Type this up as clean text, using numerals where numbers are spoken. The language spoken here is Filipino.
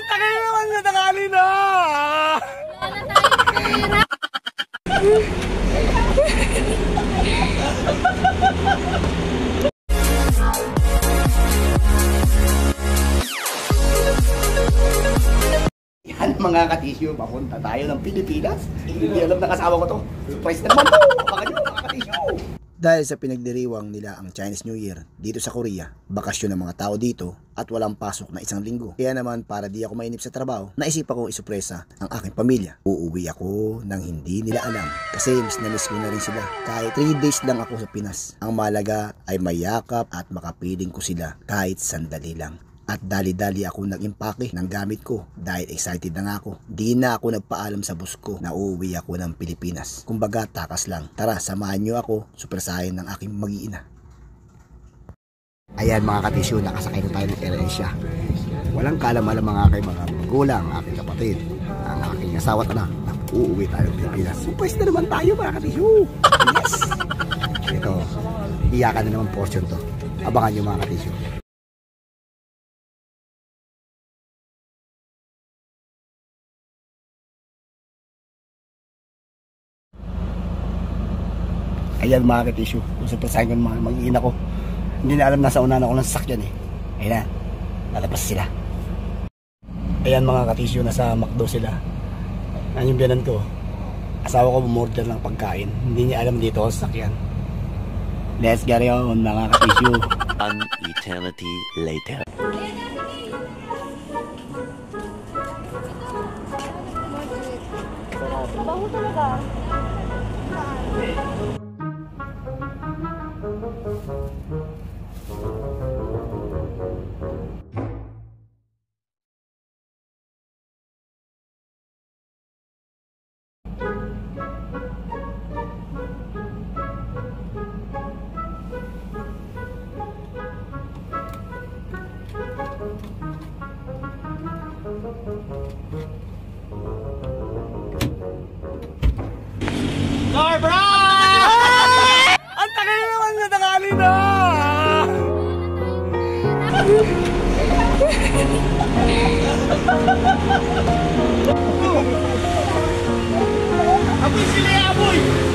Ang tagal naman na tangali na! Wala na tayong pera. Yan mga katisyo, papunta tayo ng Pilipinas. Hindi alam na kasama ko to. Surprise na naman to! Baka nyo mga katisyo! Dahil sa pinagdiriwang nila ang Chinese New Year dito sa Korea, bakasyon ng mga tao dito at walang pasok na isang linggo. Kaya naman para di ako mainip sa trabaho, naisipan kong isupresa ang aking pamilya. Uuwi ako nang hindi nila alam kasi miss na miss ko na rin sila. Kahit 3 days lang ako sa Pinas, ang mahalaga ay mayakap at makapiling ko sila kahit sandali lang. At dali-dali ako nag-impake ng gamit ko dahil excited na nga ako. Di na ako nagpaalam sa boss ko na uuwi ako ng Pilipinas. Kumbaga takas lang. Tara, samahan nyo ako, supersahin ng aking mag-iina. Ayan mga katisyo, nakasakay na tayo ng AirAsia. Walang kalam-alam mga aking mga magulang, aking kapatid, ang aking asawa at anak na uuwi tayo ng Pilipinas. Surprise na naman tayo mga katisyo! Yes! Ito, iyakan na naman portion to. Abangan nyo mga katisyo. Ayan mga katisyo, kung surprisahin ko ng mga mag-iina ko. Hindi na alam nasa unahan ako ng sasakyan eh. Ayan na, lalabas sila. Ayan mga katisyo, nasa McDo sila. Ayan yung biyanan ko. Asawa ko bumorder ng pagkain. Hindi niya alam dito ako sa sasakyan. Let's get on mga katisyo. An eternity later. Baho talaga. Barbara! Ang tagal naman na tangali na! Apoy sila, apoy!